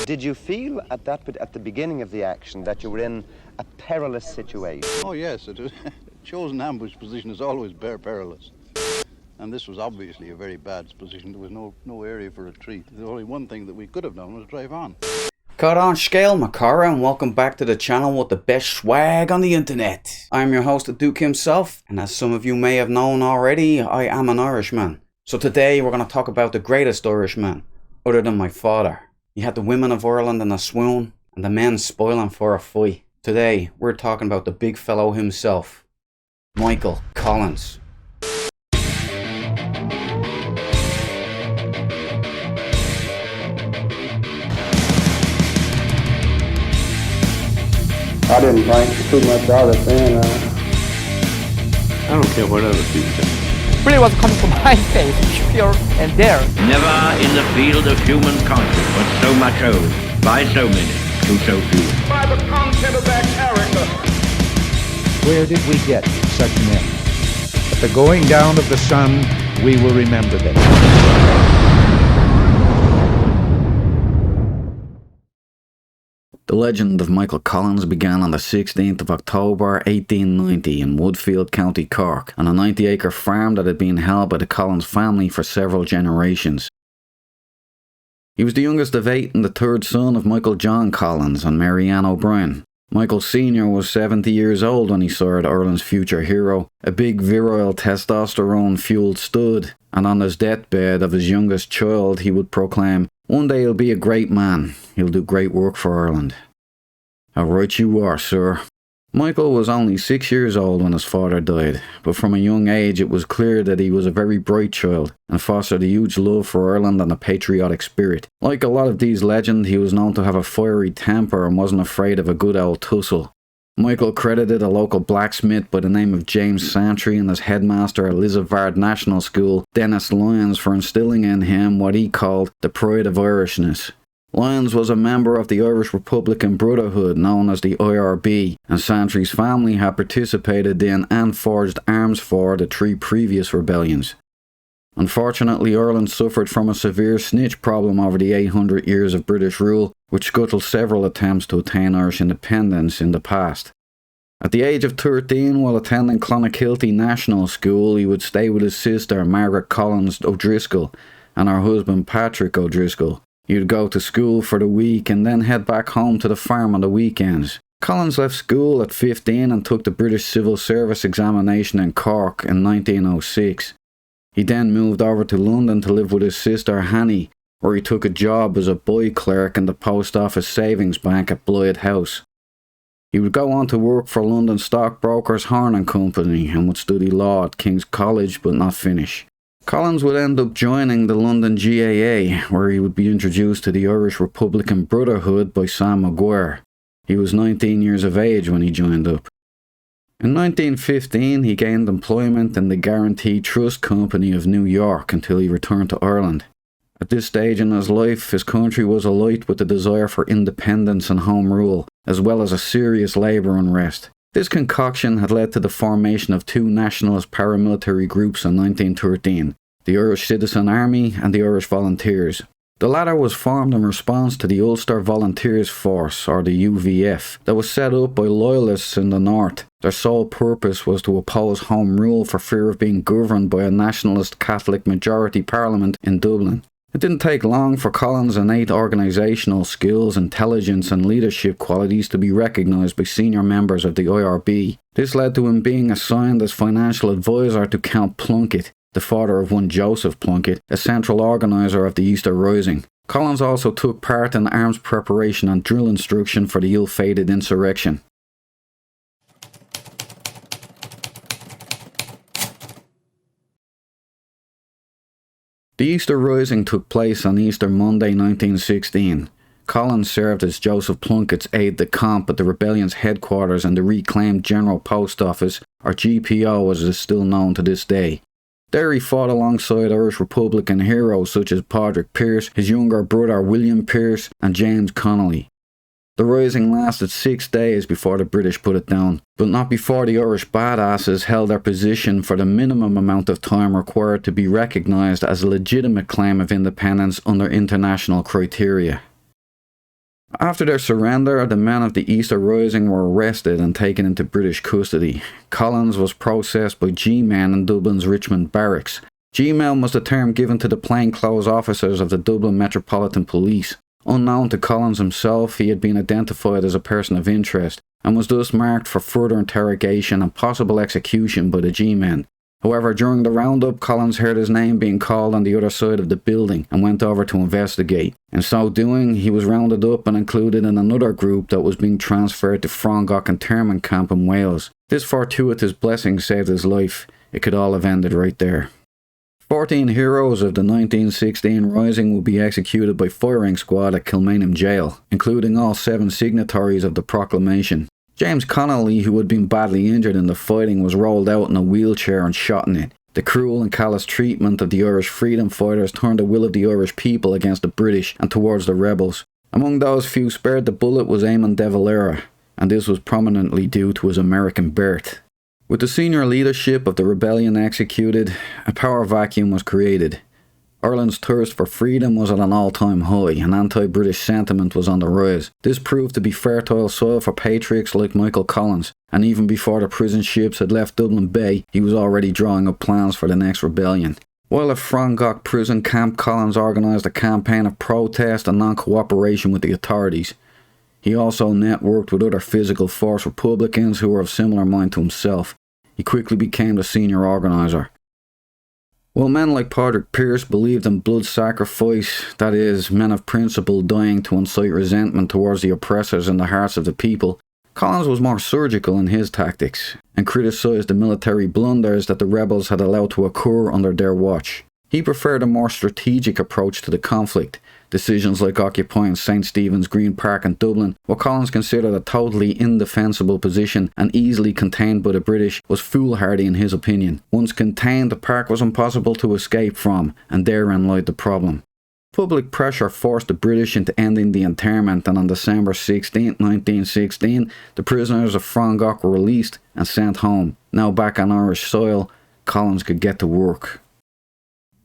Did you feel at the beginning of the action that you were in a perilous situation? Oh yes, it was. Chosen ambush position is always perilous. And this was obviously a very bad position. There was no area for retreat. The only one thing that we could have done was drive on. Cut on scale, Macara, and welcome back to the channel with the best swag on the internet. I'm your host, the Duke himself, and as some of you may have known already, I am an Irishman. So today we're going to talk about the greatest Irishman, other than my father. He had the women of Ireland in a swoon, and the men spoiling for a fight. Today, we're talking about the big fellow himself, Michael Collins. I didn't think too much of it then. I don't care what other people think. Really was coming from my face, pure and dare. Never in the field of human conscience was so much owed by so many to so few. By the content of their character. Where did we get such men? At the going down of the sun, we will remember them. The legend of Michael Collins began on the 16th of October 1890 in Woodfield, County Cork, on a 90-acre farm that had been held by the Collins family for several generations. He was the youngest of 8 and the third son of Michael John Collins and Mary Ann O'Brien. Michael Sr. was 70 years old when he saw Ireland's future hero, a big virile testosterone-fueled stud, and on his deathbed of his youngest child he would proclaim, "One day he'll be a great man. He'll do great work for Ireland." How right you are, sir. Michael was only 6 years old when his father died, but from a young age it was clear that he was a very bright child and fostered a huge love for Ireland and a patriotic spirit. Like a lot of these legends, he was known to have a fiery temper and wasn't afraid of a good old tussle. Michael credited a local blacksmith by the name of James Santry and his headmaster at Lizavard National School, Dennis Lyons, for instilling in him what he called the pride of Irishness. Lyons was a member of the Irish Republican Brotherhood known as the IRB, and Santry's family had participated in and forged arms for the 3 previous rebellions. Unfortunately, Ireland suffered from a severe snitch problem over the 800 years of British rule, which scuttled several attempts to attain Irish independence in the past. At the age of 13, while attending Clonakilty National School, he would stay with his sister Margaret Collins O'Driscoll and her husband Patrick O'Driscoll. He would go to school for the week and then head back home to the farm on the weekends. Collins left school at 15 and took the British Civil Service examination in Cork in 1906. He then moved over to London to live with his sister Hanny, where he took a job as a boy clerk in the Post Office Savings Bank at Blythe House. He would go on to work for London stockbrokers Horn and Company and would study law at King's College but not finish. Collins would end up joining the London GAA, where he would be introduced to the Irish Republican Brotherhood by Sam Maguire. He was 19 years of age when he joined up. In 1915, he gained employment in the Guarantee Trust Company of New York until he returned to Ireland. At this stage in his life, his country was alight with the desire for independence and home rule, as well as a serious labour unrest. This concoction had led to the formation of 2 nationalist paramilitary groups in 1913, the Irish Citizen Army and the Irish Volunteers. The latter was formed in response to the Ulster Volunteers Force, or the UVF, that was set up by loyalists in the north. Their sole purpose was to oppose Home Rule for fear of being governed by a nationalist Catholic majority parliament in Dublin. It didn't take long for Collins' innate organisational skills, intelligence and leadership qualities to be recognised by senior members of the IRB. This led to him being assigned as financial advisor to Count Plunkett, the father of one Joseph Plunkett, a central organiser of the Easter Rising. Collins also took part in arms preparation and drill instruction for the ill-fated insurrection. The Easter Rising took place on Easter Monday 1916. Collins served as Joseph Plunkett's aide-de-camp at the rebellion's headquarters in the reclaimed General Post Office, or GPO as it is still known to this day. There he fought alongside Irish Republican heroes such as Padraig Pearse, his younger brother William Pearse and James Connolly. The rising lasted 6 days before the British put it down, but not before the Irish badasses held their position for the minimum amount of time required to be recognised as a legitimate claim of independence under international criteria. After their surrender, the men of the Easter Rising were arrested and taken into British custody. Collins was processed by G-men in Dublin's Richmond barracks. G-men was the term given to the plainclothes officers of the Dublin Metropolitan Police. Unknown to Collins himself, he had been identified as a person of interest, and was thus marked for further interrogation and possible execution by the G-men. However, during the roundup, Collins heard his name being called on the other side of the building and went over to investigate. In so doing, he was rounded up and included in another group that was being transferred to Frongach internment camp in Wales. This fortuitous blessing saved his life. It could all have ended right there. 14 heroes of the 1916 Rising will be executed by firing squad at Kilmainham Jail, including all 7 signatories of the proclamation. James Connolly, who had been badly injured in the fighting, was rolled out in a wheelchair and shot in it. The cruel and callous treatment of the Irish freedom fighters turned the will of the Irish people against the British and towards the rebels. Among those few spared the bullet was Eamon de Valera, and this was prominently due to his American birth. With the senior leadership of the rebellion executed, a power vacuum was created. Ireland's thirst for freedom was at an all-time high, and anti-British sentiment was on the rise. This proved to be fertile soil for patriots like Michael Collins, and even before the prison ships had left Dublin Bay, he was already drawing up plans for the next rebellion. While at Frongach prison camp, Collins organised a campaign of protest and non-cooperation with the authorities. He also networked with other physical force Republicans who were of similar mind to himself. He quickly became the senior organiser. While men like Padraig Pearse believed in blood sacrifice, that is, men of principle dying to incite resentment towards the oppressors in the hearts of the people, Collins was more surgical in his tactics, and criticised the military blunders that the rebels had allowed to occur under their watch. He preferred a more strategic approach to the conflict. Decisions like occupying St. Stephen's Green Park in Dublin, what Collins considered a totally indefensible position and easily contained by the British, was foolhardy in his opinion. Once contained, the park was impossible to escape from, and therein lied the problem. Public pressure forced the British into ending the internment, and on December 16, 1916, the prisoners of Frongach were released and sent home. Now back on Irish soil, Collins could get to work.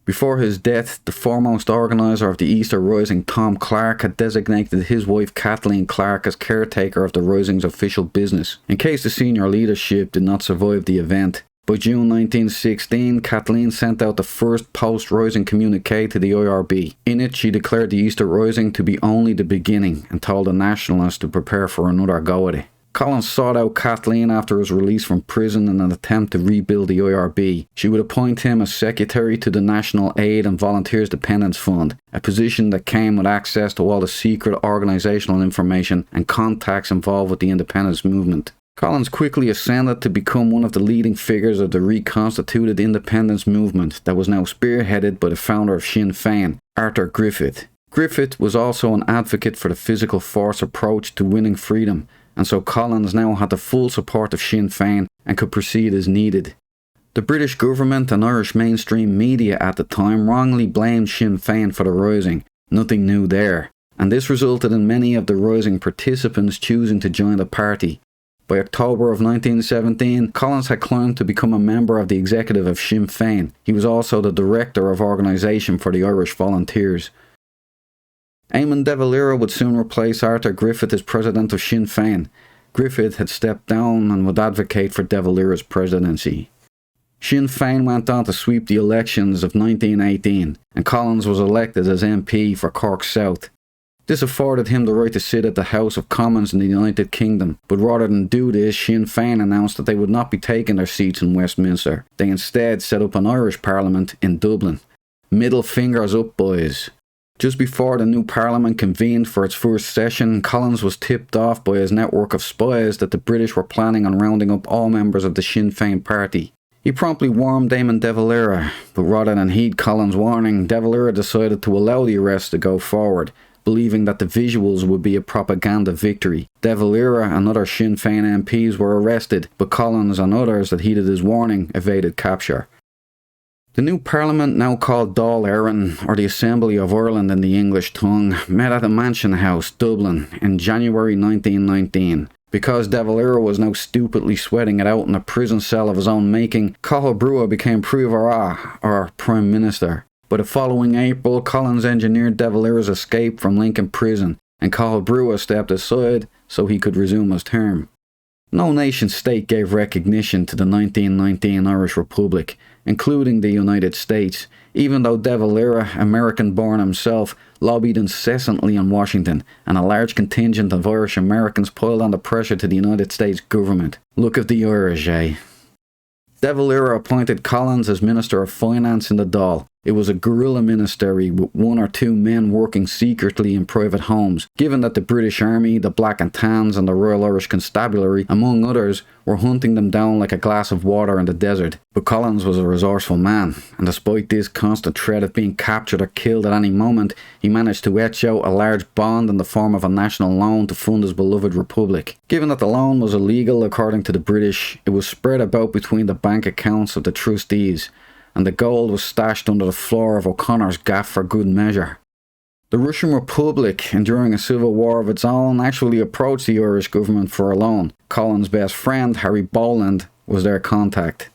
Before his death, the foremost organiser of the Easter Rising, Tom Clark, had designated his wife Kathleen Clark as caretaker of the Rising's official business, in case the senior leadership did not survive the event. By June 1916, Kathleen sent out the first post-Rising communique to the IRB. In it, she declared the Easter Rising to be only the beginning and told the Nationalists to prepare for another go at it. Collins sought out Kathleen after his release from prison in an attempt to rebuild the IRB. She would appoint him as secretary to the National Aid and Volunteers Dependence Fund, a position that came with access to all the secret organisational information and contacts involved with the independence movement. Collins quickly ascended to become one of the leading figures of the reconstituted independence movement that was now spearheaded by the founder of Sinn Féin, Arthur Griffith. Griffith was also an advocate for the physical force approach to winning freedom, and so Collins now had the full support of Sinn Féin and could proceed as needed. The British government and Irish mainstream media at the time wrongly blamed Sinn Féin for the Rising. Nothing new there, and this resulted in many of the Rising participants choosing to join the party. By October of 1917, Collins had climbed to become a member of the executive of Sinn Féin. He was also the director of organisation for the Irish Volunteers. Eamon de Valera would soon replace Arthur Griffith as president of Sinn Féin. Griffith had stepped down and would advocate for de Valera's presidency. Sinn Féin went on to sweep the elections of 1918, and Collins was elected as MP for Cork South. This afforded him the right to sit at the House of Commons in the United Kingdom, but rather than do this, Sinn Féin announced that they would not be taking their seats in Westminster. They instead set up an Irish Parliament in Dublin. Middle fingers up, boys. Just before the new Parliament convened for its first session, Collins was tipped off by his network of spies that the British were planning on rounding up all members of the Sinn Féin party. He promptly warned Eamon de Valera, but rather than heed Collins' warning, de Valera decided to allow the arrest to go forward, believing that the visuals would be a propaganda victory. De Valera and other Sinn Féin MPs were arrested, but Collins and others that heeded his warning evaded capture. The new Parliament, now called Dáil Éireann, or the Assembly of Ireland in the English tongue, met at the Mansion House, Dublin, in January 1919. Because de Valera was now stupidly sweating it out in a prison cell of his own making, Cathal Brugha became Príomh-Aire, or Prime Minister. By the following April, Collins engineered de Valera's escape from Lincoln Prison, and Cathal Brugha stepped aside so he could resume his term. No nation-state gave recognition to the 1919 Irish Republic, including the United States, even though De Valera, American-born himself, lobbied incessantly in Washington, and a large contingent of Irish Americans piled on the pressure to the United States government. Look at the Irish, eh? De Valera appointed Collins as Minister of Finance in the Dáil. It was a guerrilla ministry with 1 or 2 men working secretly in private homes, given that the British Army, the Black and Tans and the Royal Irish Constabulary, among others, were hunting them down like a glass of water in the desert. But Collins was a resourceful man, and despite this constant threat of being captured or killed at any moment, he managed to etch out a large bond in the form of a national loan to fund his beloved republic. Given that the loan was illegal according to the British, it was spread about between the bank accounts of the trustees, and the gold was stashed under the floor of O'Connor's gaff for good measure. The Russian Republic, enduring a civil war of its own, actually approached the Irish government for a loan. Collins' best friend, Harry Boland, was their contact.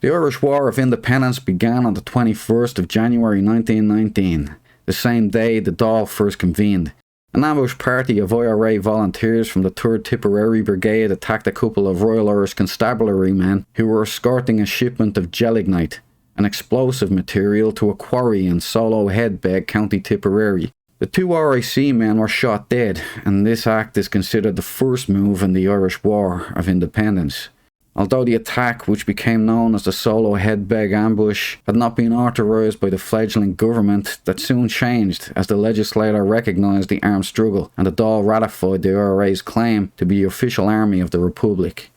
The Irish War of Independence began on the 21st of January 1919, the same day the Dáil first convened. An ambush party of IRA volunteers from the 3rd Tipperary Brigade attacked a couple of Royal Irish Constabulary men who were escorting a shipment of gelignite, an explosive material, to a quarry in Solo Headbeg, County Tipperary. The 2 RIC men were shot dead, and this act is considered the first move in the Irish War of Independence. Although the attack, which became known as the Solo Headbeg ambush, had not been authorised by the fledgling government, that soon changed as the legislature recognised the armed struggle, and the Dáil ratified the IRA's claim to be the official army of the Republic.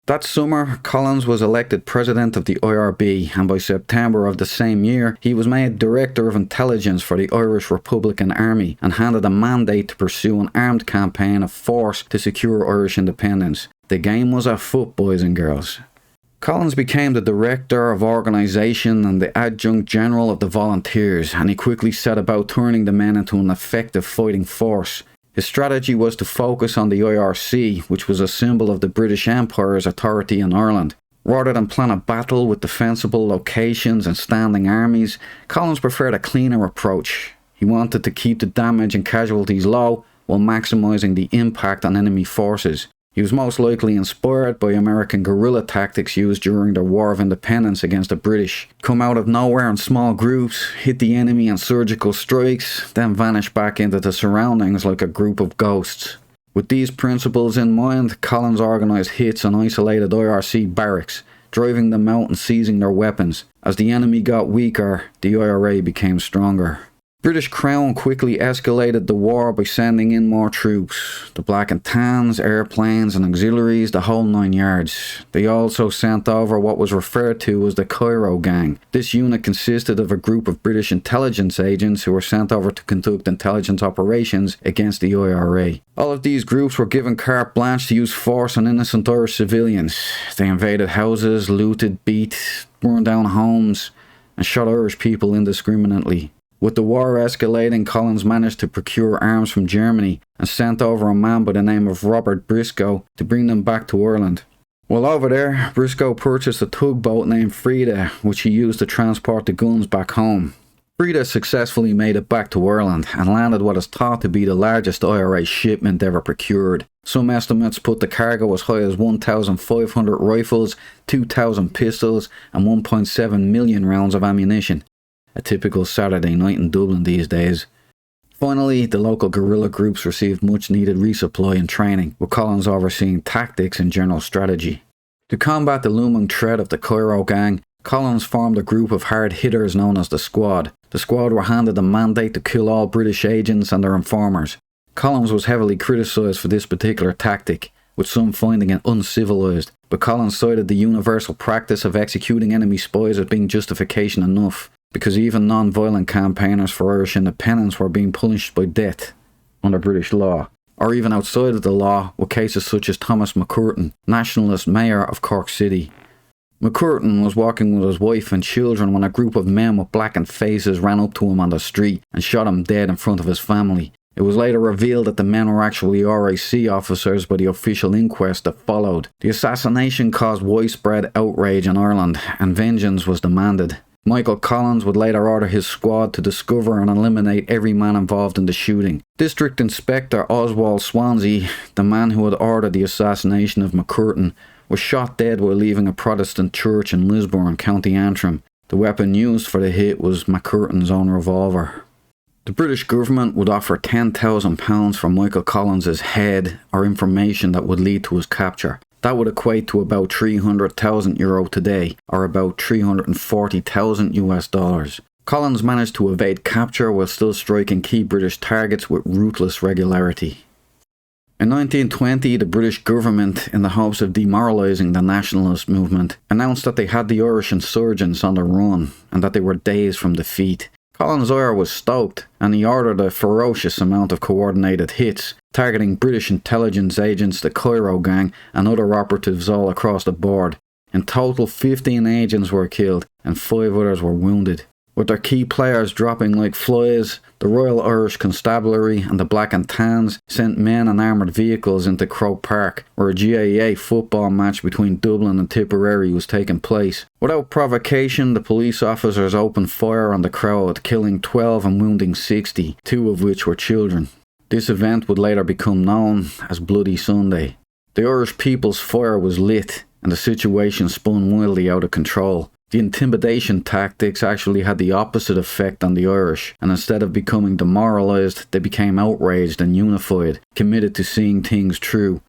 That summer, Collins was elected president of the IRB, and by September of the same year, he was made Director of Intelligence for the Irish Republican Army and handed a mandate to pursue an armed campaign of force to secure Irish independence. The game was afoot, boys and girls. Collins became the Director of Organisation and the Adjunct General of the Volunteers, and he quickly set about turning the men into an effective fighting force. His strategy was to focus on the IRC, which was a symbol of the British Empire's authority in Ireland. Rather than plan a battle with defensible locations and standing armies, Collins preferred a cleaner approach. He wanted to keep the damage and casualties low while maximising the impact on enemy forces. He was most likely inspired by American guerrilla tactics used during the War of Independence against the British. Come out of nowhere in small groups, hit the enemy in surgical strikes, then vanish back into the surroundings like a group of ghosts. With these principles in mind, Collins organised hits on isolated IRC barracks, driving them out and seizing their weapons. As the enemy got weaker, the IRA became stronger. British Crown quickly escalated the war by sending in more troops. The Black and Tans, airplanes and auxiliaries, the whole 9 yards. They also sent over what was referred to as the Cairo Gang. This unit consisted of a group of British intelligence agents who were sent over to conduct intelligence operations against the IRA. All of these groups were given carte blanche to use force on innocent Irish civilians. They invaded houses, looted, beat, burned down homes, and shot Irish people indiscriminately. With the war escalating, Collins managed to procure arms from Germany and sent over a man by the name of Robert Briscoe to bring them back to Ireland. While over there, Briscoe purchased a tugboat named Frida, which he used to transport the guns back home. Frida successfully made it back to Ireland and landed what is thought to be the largest IRA shipment ever procured. Some estimates put the cargo as high as 1,500 rifles, 2,000 pistols and 1.7 million rounds of ammunition. A typical Saturday night in Dublin these days. Finally, the local guerrilla groups received much needed resupply and training, with Collins overseeing tactics and general strategy. To combat the looming threat of the Cairo Gang, Collins formed a group of hard hitters known as the Squad. The Squad were handed a mandate to kill all British agents and their informers. Collins was heavily criticised for this particular tactic, with some finding it uncivilised, but Collins cited the universal practice of executing enemy spies as being justification enough, because even non-violent campaigners for Irish independence were being punished by death under British law, or even outside of the law, with cases such as Thomas McCurtain, nationalist mayor of Cork City. McCurtain was walking with his wife and children when a group of men with blackened faces ran up to him on the street and shot him dead in front of his family. It was later revealed that the men were actually RIC officers by the official inquest that followed. The assassination caused widespread outrage in Ireland, and vengeance was demanded. Michael Collins would later order his squad to discover and eliminate every man involved in the shooting. District Inspector Oswald Swansea, the man who had ordered the assassination of McCurtain, was shot dead while leaving a Protestant church in Lisburn, County Antrim. The weapon used for the hit was McCurtain's own revolver. The British government would offer £10,000 for Michael Collins' head or information that would lead to his capture. That would equate to about €300,000 today, or about $340,000. Collins managed to evade capture while still striking key British targets with ruthless regularity. In 1920, the British government, in the hopes of demoralising the nationalist movement, announced that they had the Irish insurgents on the run and that they were days from defeat. Collins' ire was stoked, and he ordered a ferocious amount of coordinated hits, targeting British intelligence agents, the Cairo Gang, and other operatives all across the board. In total, 15 agents were killed, and 5 others were wounded. With their key players dropping like flies, the Royal Irish Constabulary and the Black and Tans sent men and armoured vehicles into Croke Park, where a GAA football match between Dublin and Tipperary was taking place. Without provocation, the police officers opened fire on the crowd, killing 12 and wounding 60, 2 of which were children. This event would later become known as Bloody Sunday. The Irish people's fire was lit, and the situation spun wildly out of control. The intimidation tactics actually had the opposite effect on the Irish, and instead of becoming demoralised, they became outraged and unified, committed to seeing things through.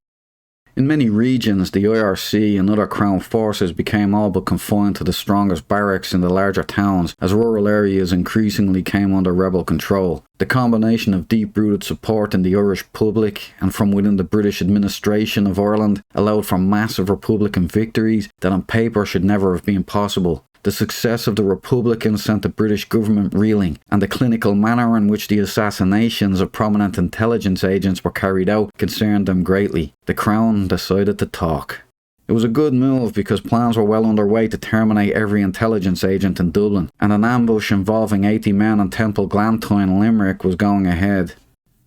In many regions, the IRC and other Crown forces became all but confined to the strongest barracks in the larger towns, as rural areas increasingly came under rebel control. The combination of deep-rooted support in the Irish public and from within the British administration of Ireland allowed for massive Republican victories that on paper should never have been possible. The success of the Republicans sent the British government reeling, and the clinical manner in which the assassinations of prominent intelligence agents were carried out concerned them greatly. The Crown decided to talk. It was a good move because plans were well underway to terminate every intelligence agent in Dublin, and an ambush involving 80 men in Temple Glantoyne, Limerick was going ahead.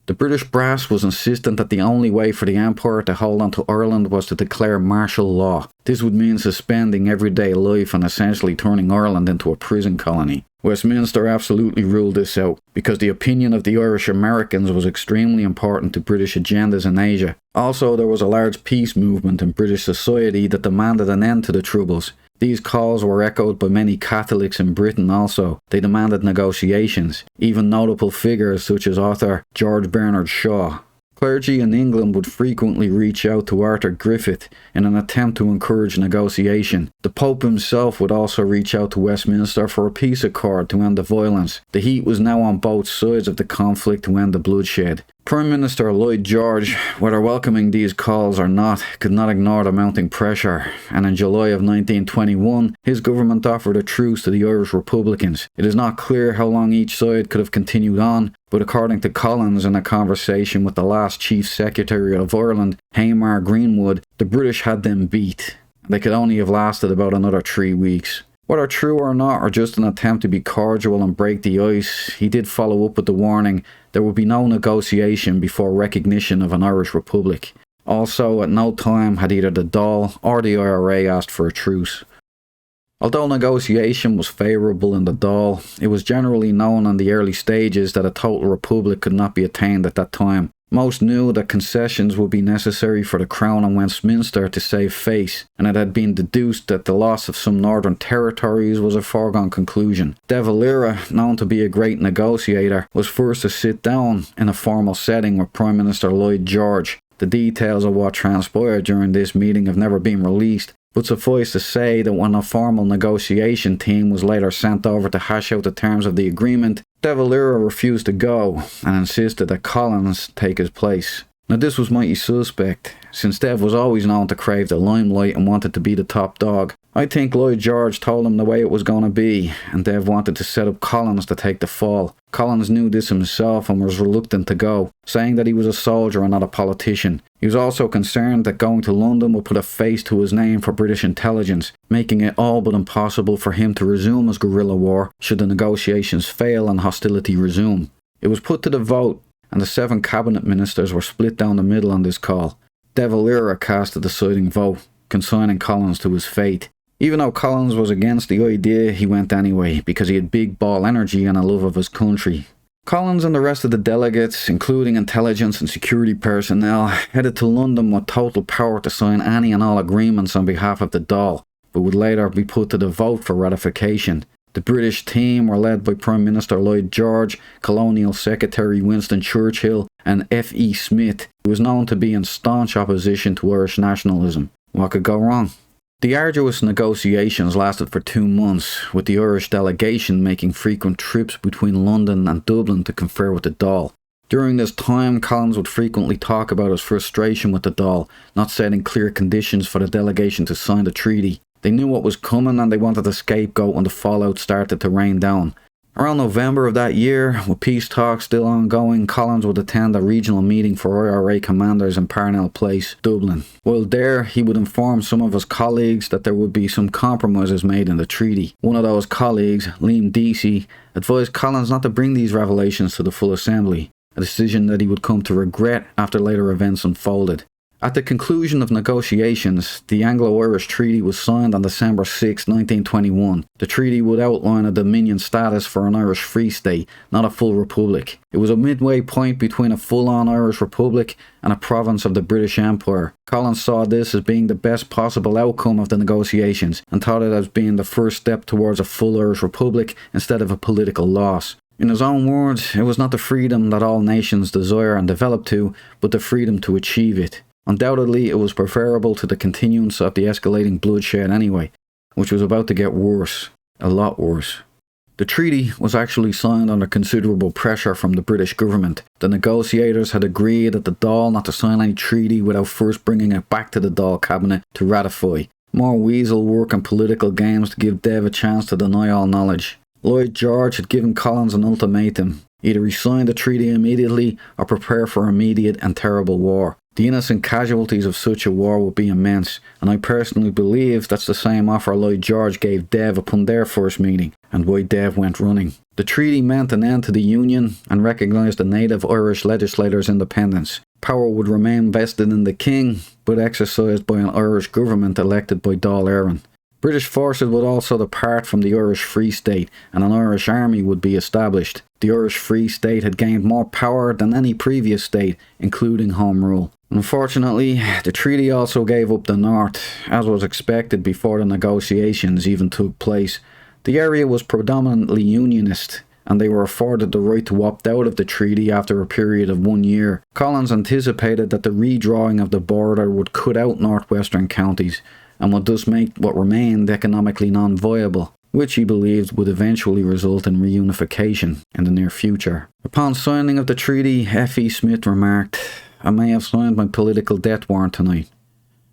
The British brass was insistent that the only way for the Empire to hold on to Ireland was to declare martial law. This would mean suspending everyday life and essentially turning Ireland into a prison colony. Westminster absolutely ruled this out, because the opinion of the Irish Americans was extremely important to British agendas in Asia. Also, there was a large peace movement in British society that demanded an end to the Troubles. These calls were echoed by many Catholics in Britain also. They demanded negotiations. Even notable figures such as author George Bernard Shaw. Clergy in England would frequently reach out to Arthur Griffith in an attempt to encourage negotiation. The Pope himself would also reach out to Westminster for a peace accord to end the violence. The heat was now on both sides of the conflict to end the bloodshed. Prime Minister Lloyd George, whether welcoming these calls or not, could not ignore the mounting pressure, and in July of 1921, his government offered a truce to the Irish Republicans. It is not clear how long each side could have continued on, but according to Collins in a conversation with the last Chief Secretary of Ireland, Hamar Greenwood, the British had them beat. They could only have lasted about another 3 weeks. Whether true or not, or just an attempt to be cordial and break the ice, he did follow up with the warning there would be no negotiation before recognition of an Irish Republic. Also, at no time had either the Dáil or the IRA asked for a truce. Although negotiation was favourable in the Dáil, it was generally known in the early stages that a total republic could not be attained at that time. Most knew that concessions would be necessary for the Crown and Westminster to save face, and it had been deduced that the loss of some northern territories was a foregone conclusion. De Valera, known to be a great negotiator, was forced to sit down in a formal setting with Prime Minister Lloyd George. The details of what transpired during this meeting have never been released, but suffice to say that when a formal negotiation team was later sent over to hash out the terms of the agreement, De Valera refused to go and insisted that Collins take his place. Now this was mighty suspect, since Dev was always known to crave the limelight and wanted to be the top dog. I think Lloyd George told him the way it was going to be, and Dev wanted to set up Collins to take the fall. Collins knew this himself and was reluctant to go, saying that he was a soldier and not a politician. He was also concerned that going to London would put a face to his name for British intelligence, making it all but impossible for him to resume his guerrilla war should the negotiations fail and hostility resume. It was put to the vote, and the 7 cabinet ministers were split down the middle on this call. De Valera cast the deciding vote, consigning Collins to his fate. Even though Collins was against the idea, he went anyway, because he had big ball energy and a love of his country. Collins and the rest of the delegates, including intelligence and security personnel, headed to London with total power to sign any and all agreements on behalf of the Dáil, but would later be put to the vote for ratification. The British team were led by Prime Minister Lloyd George, Colonial Secretary Winston Churchill, and F.E. Smith, who was known to be in staunch opposition to Irish nationalism. What could go wrong? The arduous negotiations lasted for 2 months, with the Irish delegation making frequent trips between London and Dublin to confer with the Dáil. During this time, Collins would frequently talk about his frustration with the Dáil, not setting clear conditions for the delegation to sign the treaty. They knew what was coming and they wanted a scapegoat when the fallout started to rain down. Around November of that year, with peace talks still ongoing, Collins would attend a regional meeting for IRA commanders in Parnell Place, Dublin. While there, he would inform some of his colleagues that there would be some compromises made in the treaty. One of those colleagues, Liam Deasy, advised Collins not to bring these revelations to the full assembly, a decision that he would come to regret after later events unfolded. At the conclusion of negotiations, the Anglo-Irish Treaty was signed on December 6, 1921. The treaty would outline a dominion status for an Irish Free State, not a full republic. It was a midway point between a full-on Irish republic and a province of the British Empire. Collins saw this as being the best possible outcome of the negotiations and thought it as being the first step towards a full Irish republic instead of a political loss. In his own words, it was not the freedom that all nations desire and develop to, but the freedom to achieve it. Undoubtedly, it was preferable to the continuance of the escalating bloodshed anyway, which was about to get worse, a lot worse. The treaty was actually signed under considerable pressure from the British government. The negotiators had agreed at the Dáil not to sign any treaty without first bringing it back to the Dáil cabinet to ratify. More weasel work and political games to give Dev a chance to deny all knowledge. Lloyd George had given Collins an ultimatum. Either he signed the treaty immediately or prepare for immediate and terrible war. The innocent casualties of such a war would be immense, and I personally believe that's the same offer Lloyd George gave Dev upon their first meeting, and why Dev went running. The treaty meant an end to the Union and recognised the native Irish legislators' independence. Power would remain vested in the King, but exercised by an Irish government elected by Dáil Éireann. British forces would also depart from the Irish Free State, and an Irish army would be established. The Irish Free State had gained more power than any previous state, including Home Rule. Unfortunately, the treaty also gave up the north, as was expected before the negotiations even took place. The area was predominantly Unionist, and they were afforded the right to opt out of the treaty after a period of 1 year. Collins anticipated that the redrawing of the border would cut out northwestern counties, and would thus make what remained economically non-viable, which he believed would eventually result in reunification in the near future. Upon signing of the treaty, F.E. Smith remarked, "I may have signed my political death warrant tonight."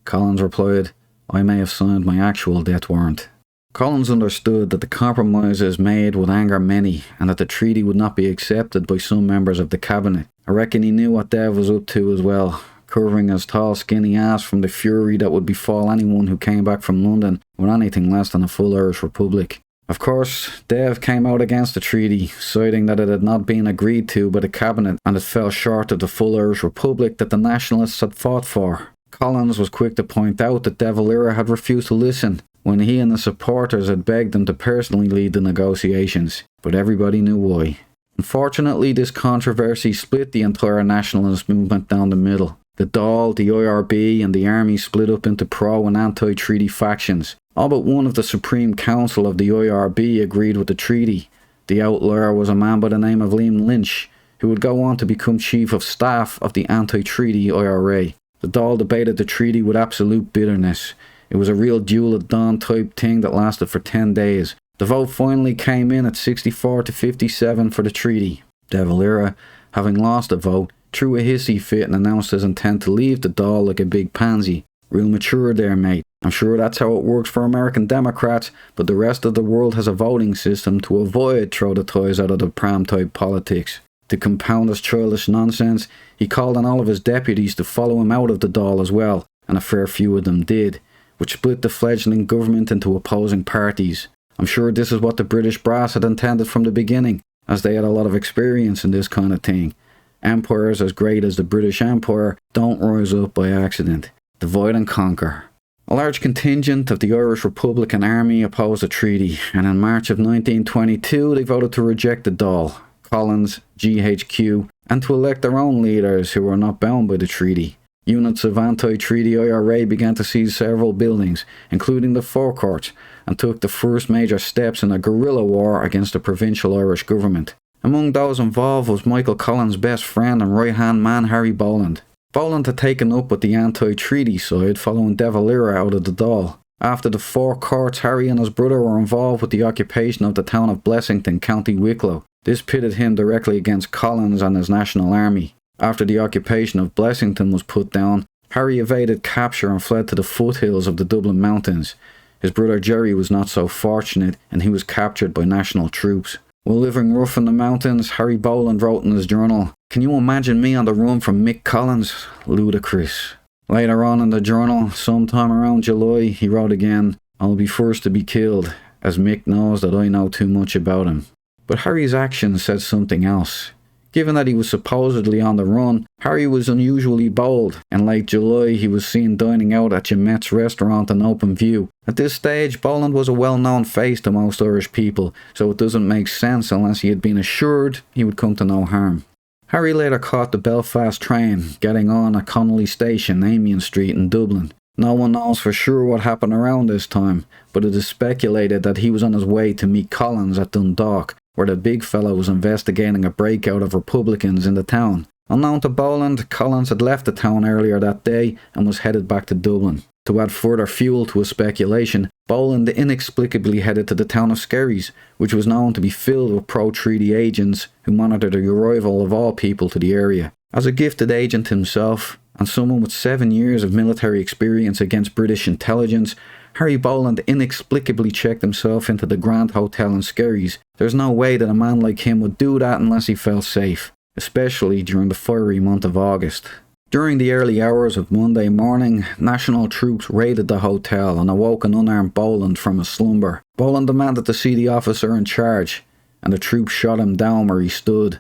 Collins replied, "I may have signed my actual death warrant." Collins understood that the compromises made would anger many, and that the treaty would not be accepted by some members of the cabinet. I reckon he knew what Dev was up to as well, covering his tall skinny ass from the fury that would befall anyone who came back from London with anything less than a full Irish republic. Of course, Dev came out against the treaty, citing that it had not been agreed to by the cabinet and it fell short of the full Irish republic that the nationalists had fought for. Collins was quick to point out that De Valera had refused to listen when he and the supporters had begged him to personally lead the negotiations, but everybody knew why. Unfortunately, this controversy split the entire nationalist movement down the middle. The Dáil, the IRB and the army split up into pro and anti-treaty factions. All but one of the Supreme Council of the IRB agreed with the treaty. The outlier was a man by the name of Liam Lynch, who would go on to become Chief of Staff of the anti-treaty IRA. The Dáil debated the treaty with absolute bitterness. It was a real duel at dawn type thing that lasted for 10 days. The vote finally came in at 64 to 57 for the treaty. De Valera, having lost the vote, threw a hissy fit and announced his intent to leave the Dáil like a big pansy. Real mature there, mate. I'm sure that's how it works for American Democrats, but the rest of the world has a voting system to avoid throw the toys out of the pram-type politics. To compound his childish nonsense, he called on all of his deputies to follow him out of the Dáil as well, and a fair few of them did, which split the fledgling government into opposing parties. I'm sure this is what the British brass had intended from the beginning, as they had a lot of experience in this kind of thing. Empires as great as the British Empire don't rise up by accident. Divide and conquer. A large contingent of the Irish Republican Army opposed the treaty, and in March of 1922 they voted to reject the Dáil, Collins, GHQ, and to elect their own leaders who were not bound by the treaty. Units of anti-treaty IRA began to seize several buildings, including the forecourt, and took the first major steps in a guerrilla war against the provincial Irish government. Among those involved was Michael Collins' best friend and right-hand man Harry Boland. Boland had taken up with the anti-treaty side following De Valera out of the Dáil. After the four courts, Harry and his brother were involved with the occupation of the town of Blessington, County Wicklow. This pitted him directly against Collins and his National Army. After the occupation of Blessington was put down, Harry evaded capture and fled to the foothills of the Dublin Mountains. His brother Jerry was not so fortunate, and he was captured by national troops. While living rough in the mountains, Harry Boland wrote in his journal, "Can you imagine me on the run from Mick Collins? Ludicrous." Later on in the journal, sometime around July, he wrote again, "I'll be first to be killed, as Mick knows that I know too much about him." But Harry's actions said something else. Given that he was supposedly on the run, Harry was unusually bold. In late July, he was seen dining out at Jemette's restaurant in open view. At this stage, Boland was a well-known face to most Irish people, so it doesn't make sense unless he had been assured he would come to no harm. Harry later caught the Belfast train, getting on at Connolly Station, Amiens Street in Dublin. No one knows for sure what happened around this time, but it is speculated that he was on his way to meet Collins at Dundalk, where the big fella was investigating a breakout of Republicans in the town. Unknown to Boland, Collins had left the town earlier that day and was headed back to Dublin. To add further fuel to his speculation, Boland inexplicably headed to the town of Skerries, which was known to be filled with pro-treaty agents who monitored the arrival of all people to the area. As a gifted agent himself, and someone with 7 years of military experience against British intelligence, Harry Boland inexplicably checked himself into the Grand Hotel in Skerries. There's no way that a man like him would do that unless he felt safe, especially during the fiery month of August. During the early hours of Monday morning, national troops raided the hotel and awoke an unarmed Boland from his slumber. Boland demanded to see the officer in charge, and the troops shot him down where he stood.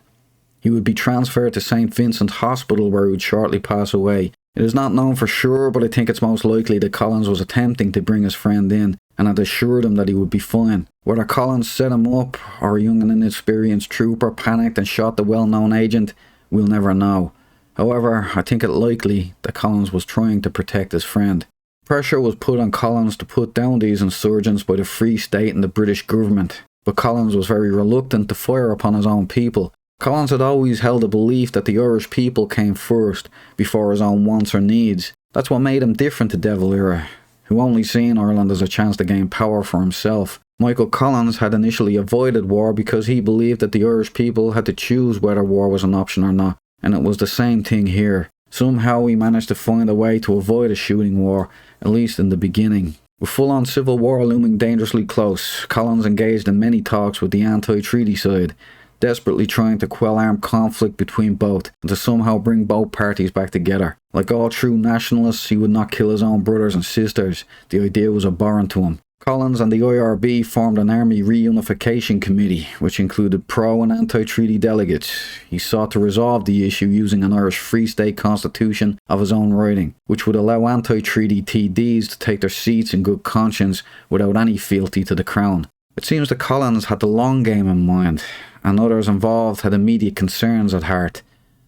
He would be transferred to St. Vincent's Hospital where he would shortly pass away. It is not known for sure, but I think it's most likely that Collins was attempting to bring his friend in and had assured him that he would be fine. Whether Collins set him up or a young and inexperienced trooper panicked and shot the well-known agent, we'll never know. However, I think it likely that Collins was trying to protect his friend. Pressure was put on Collins to put down these insurgents by the Free State and the British government, but Collins was very reluctant to fire upon his own people. Collins had always held a belief that the Irish people came first, before his own wants or needs. That's what made him different to De Valera, who only seen Ireland as a chance to gain power for himself. Michael Collins had initially avoided war because he believed that the Irish people had to choose whether war was an option or not, and it was the same thing here. Somehow he managed to find a way to avoid a shooting war, at least in the beginning. With full-on civil war looming dangerously close, Collins engaged in many talks with the anti-treaty side, desperately trying to quell armed conflict between both and to somehow bring both parties back together. Like all true nationalists, he would not kill his own brothers and sisters. The idea was abhorrent to him. Collins and the IRB formed an army reunification committee, which included pro- and anti-treaty delegates. He sought to resolve the issue using an Irish Free State constitution of his own writing, which would allow anti-treaty TDs to take their seats in good conscience without any fealty to the crown. It seems that Collins had the long game in mind, and others involved had immediate concerns at heart.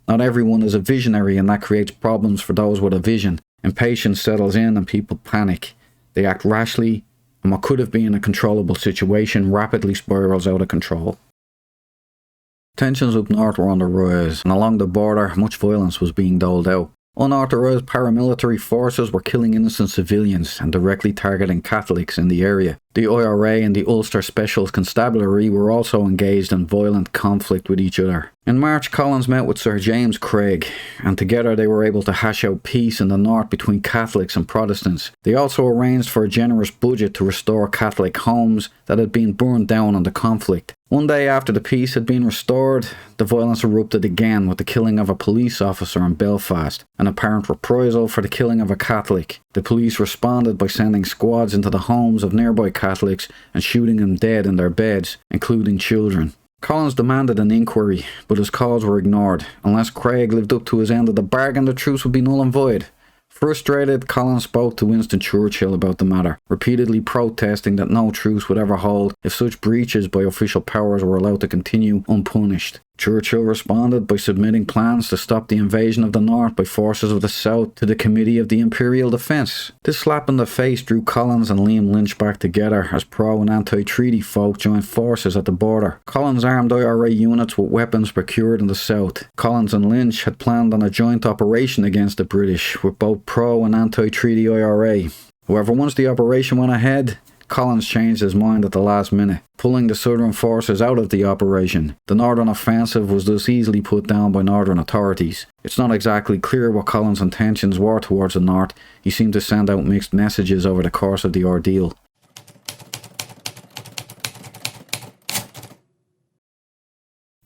Not everyone is a visionary, and that creates problems for those with a vision. Impatience settles in and people panic. They act rashly, and what could have been a controllable situation rapidly spirals out of control. Tensions up north were on the rise, and along the border much violence was being doled out. Unauthorized paramilitary forces were killing innocent civilians and directly targeting Catholics in the area. The IRA and the Ulster Special Constabulary were also engaged in violent conflict with each other. In March, Collins met with Sir James Craig, and together they were able to hash out peace in the north between Catholics and Protestants. They also arranged for a generous budget to restore Catholic homes that had been burned down in the conflict. One day after the peace had been restored, the violence erupted again with the killing of a police officer in Belfast, an apparent reprisal for the killing of a Catholic. The police responded by sending squads into the homes of nearby Catholics and shooting them dead in their beds, including children. Collins demanded an inquiry, but his calls were ignored. Unless Craig lived up to his end of the bargain, the truce would be null and void. Frustrated, Collins spoke to Winston Churchill about the matter, repeatedly protesting that no truce would ever hold if such breaches by official powers were allowed to continue unpunished. Churchill responded by submitting plans to stop the invasion of the North by forces of the South to the Committee of the Imperial Defence. This slap in the face drew Collins and Liam Lynch back together as pro- and anti-treaty folk joined forces at the border. Collins armed IRA units with weapons procured in the South. Collins and Lynch had planned on a joint operation against the British with both pro- and anti-treaty IRA. However, once the operation went ahead, Collins changed his mind at the last minute, pulling the Southern forces out of the operation. The Northern offensive was thus easily put down by Northern authorities. It's not exactly clear what Collins' intentions were towards the North. He seemed to send out mixed messages over the course of the ordeal.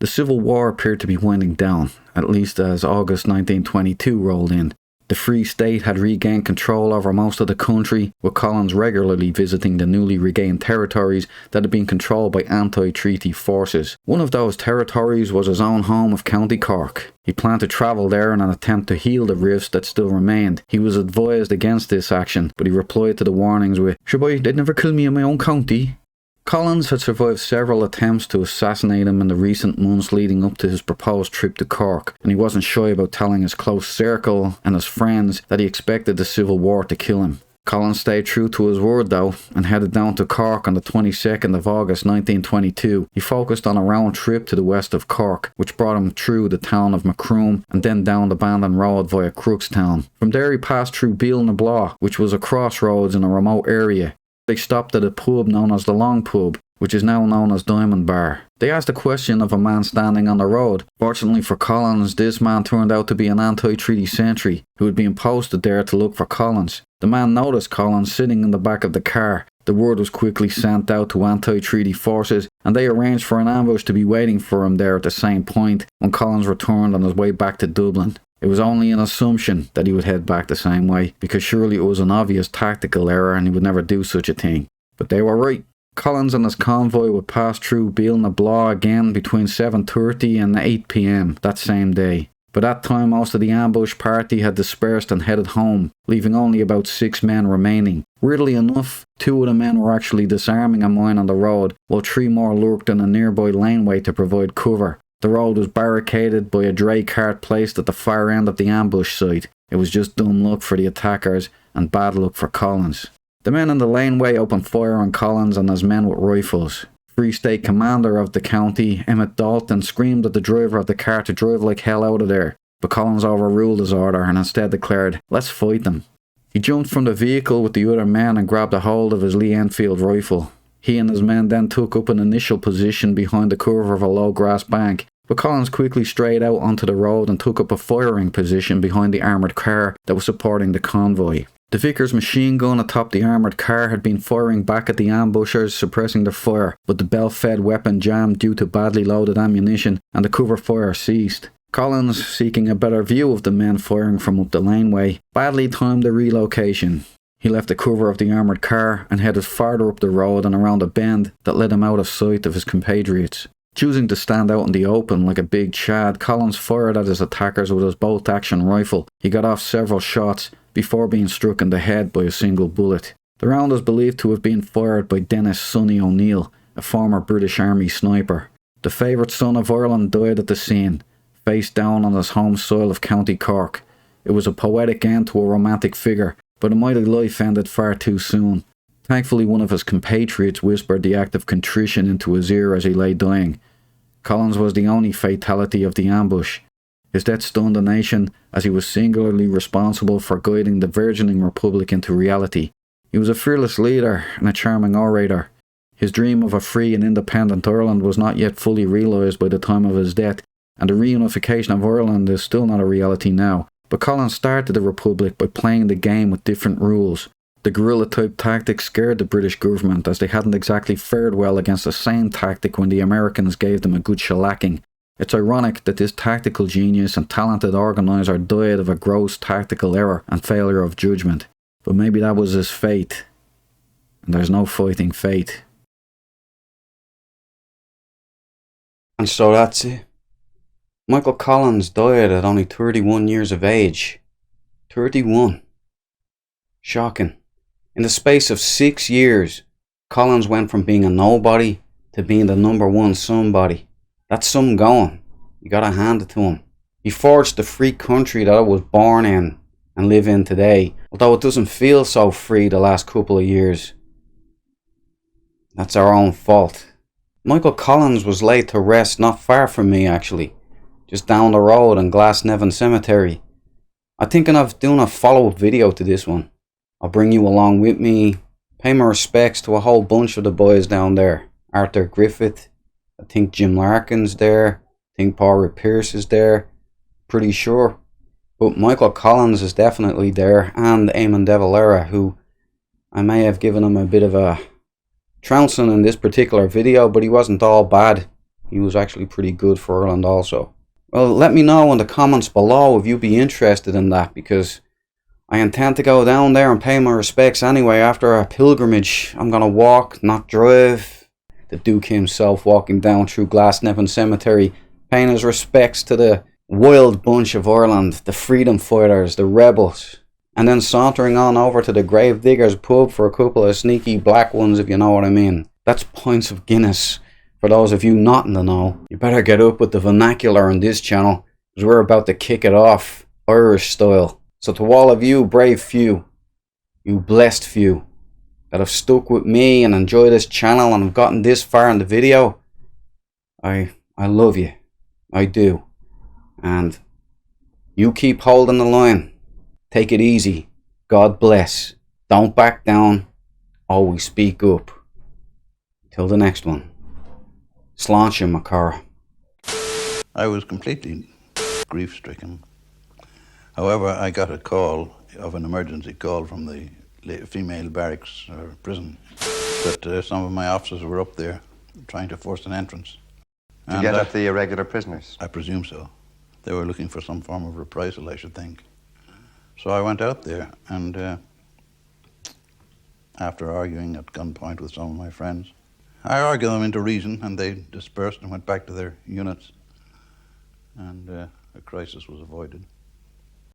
The Civil War appeared to be winding down, at least as August 1922 rolled in. The Free State had regained control over most of the country, with Collins regularly visiting the newly regained territories that had been controlled by anti-treaty forces. One of those territories was his own home of County Cork. He planned to travel there in an attempt to heal the rifts that still remained. He was advised against this action, but he replied to the warnings with, "Sure boy, they'd never kill me in my own county." Collins had survived several attempts to assassinate him in the recent months leading up to his proposed trip to Cork, and he wasn't shy about telling his close circle and his friends that he expected the Civil War to kill him. Collins stayed true to his word though, and headed down to Cork on the 22nd of August 1922. He focused on a round trip to the west of Cork, which brought him through the town of Macroom and then down the Bandon Road via Crookstown. From there he passed through Beal na Blah, which was a crossroads in a remote area. They stopped at a pub known as the Long Pub, which is now known as Diamond Bar. They asked a question of a man standing on the road. Fortunately for Collins, this man turned out to be an anti-treaty sentry who had been posted there to look for Collins. The man noticed Collins sitting in the back of the car. The word was quickly sent out to anti-treaty forces, and they arranged for an ambush to be waiting for him there at the same point when Collins returned on his way back to Dublin. It was only an assumption that he would head back the same way, because surely it was an obvious tactical error and he would never do such a thing. But they were right. Collins and his convoy would pass through Beal na Blah again between 7:30 and 8 p.m. that same day. By that time, most of the ambush party had dispersed and headed home, leaving only about 6 men remaining. Weirdly enough, 2 of the men were actually disarming a mine on the road, while 3 more lurked in a nearby laneway to provide cover. The road was barricaded by a dray cart placed at the far end of the ambush site. It was just dumb luck for the attackers and bad luck for Collins. The men in the laneway opened fire on Collins and his men with rifles. Free State commander of the county, Emmett Dalton, screamed at the driver of the car to drive like hell out of there, but Collins overruled his order and instead declared, "Let's fight them." He jumped from the vehicle with the other men and grabbed a hold of his Lee Enfield rifle. He and his men then took up an initial position behind the cover of a low grass bank, but Collins quickly strayed out onto the road and took up a firing position behind the armoured car that was supporting the convoy. The Vickers machine gun atop the armoured car had been firing back at the ambushers, suppressing their fire, but the bell-fed weapon jammed due to badly loaded ammunition and the cover fire ceased. Collins, seeking a better view of the men firing from up the laneway, badly timed the relocation. He left the cover of the armoured car and headed farther up the road and around a bend that led him out of sight of his compatriots. Choosing to stand out in the open like a big Chad, Collins fired at his attackers with his bolt-action rifle. He got off several shots before being struck in the head by a single bullet. The round is believed to have been fired by Dennis Sonny O'Neill, a former British Army sniper. The favourite son of Ireland died at the scene, face down on his home soil of County Cork. It was a poetic end to a romantic figure, but a mighty life ended far too soon. Thankfully, one of his compatriots whispered the act of contrition into his ear as he lay dying. Collins was the only fatality of the ambush. His death stunned the nation, as he was singularly responsible for guiding the burgeoning republic into reality. He was a fearless leader and a charming orator. His dream of a free and independent Ireland was not yet fully realised by the time of his death, and the reunification of Ireland is still not a reality now. But Collins started the republic by playing the game with different rules. The guerrilla-type tactic scared the British government, as they hadn't exactly fared well against the same tactic when the Americans gave them a good shellacking. It's ironic that this tactical genius and talented organiser died of a gross tactical error and failure of judgment. But maybe that was his fate. And there's no fighting fate. And so that's it. Michael Collins died at only 31 years of age. 31. Shocking. In the space of 6 years, Collins went from being a nobody to being the #1 somebody. That's some going. You gotta hand it to him. He forged the free country that I was born in and live in today, although it doesn't feel so free the last couple of years. That's our own fault. Michael Collins was laid to rest not far from me actually, just down the road in Glasnevin Cemetery. I'm thinking of doing a follow-up video to this one. I'll bring you along with me, pay my respects to a whole bunch of the boys down there. Arthur Griffith, I think Jim Larkin's there, I think Paul Pierce is there, pretty sure. But Michael Collins is definitely there, and Eamon De Valera, who I may have given him a bit of a trouncing in this particular video, but he wasn't all bad. He was actually pretty good for Ireland also. Well, let me know in the comments below if you'd be interested in that, because I intend to go down there and pay my respects anyway after a pilgrimage. I'm gonna walk, not drive. The Duke himself walking down through Glasnevin Cemetery, paying his respects to the wild bunch of Ireland, the freedom fighters, the rebels, and then sauntering on over to the Gravediggers pub for a couple of sneaky black ones, if you know what I mean. That's pints of Guinness. For those of you not in the know, you better get up with the vernacular on this channel, because we're about to kick it off, Irish style. So to all of you brave few, you blessed few, that have stuck with me and enjoyed this channel and have gotten this far in the video, I love you. I do. And you keep holding the line. Take it easy. God bless. Don't back down. Always speak up. Till the next one. Sláinte, Macara. I was completely grief-stricken. However, I got a call, of an emergency call from the female barracks or prison, that some of my officers were up there trying to force an entrance. To get at the irregular prisoners? I presume so. They were looking for some form of reprisal, I should think. So I went out there, and after arguing at gunpoint with some of my friends, I argued them into reason, and they dispersed and went back to their units, and a crisis was avoided.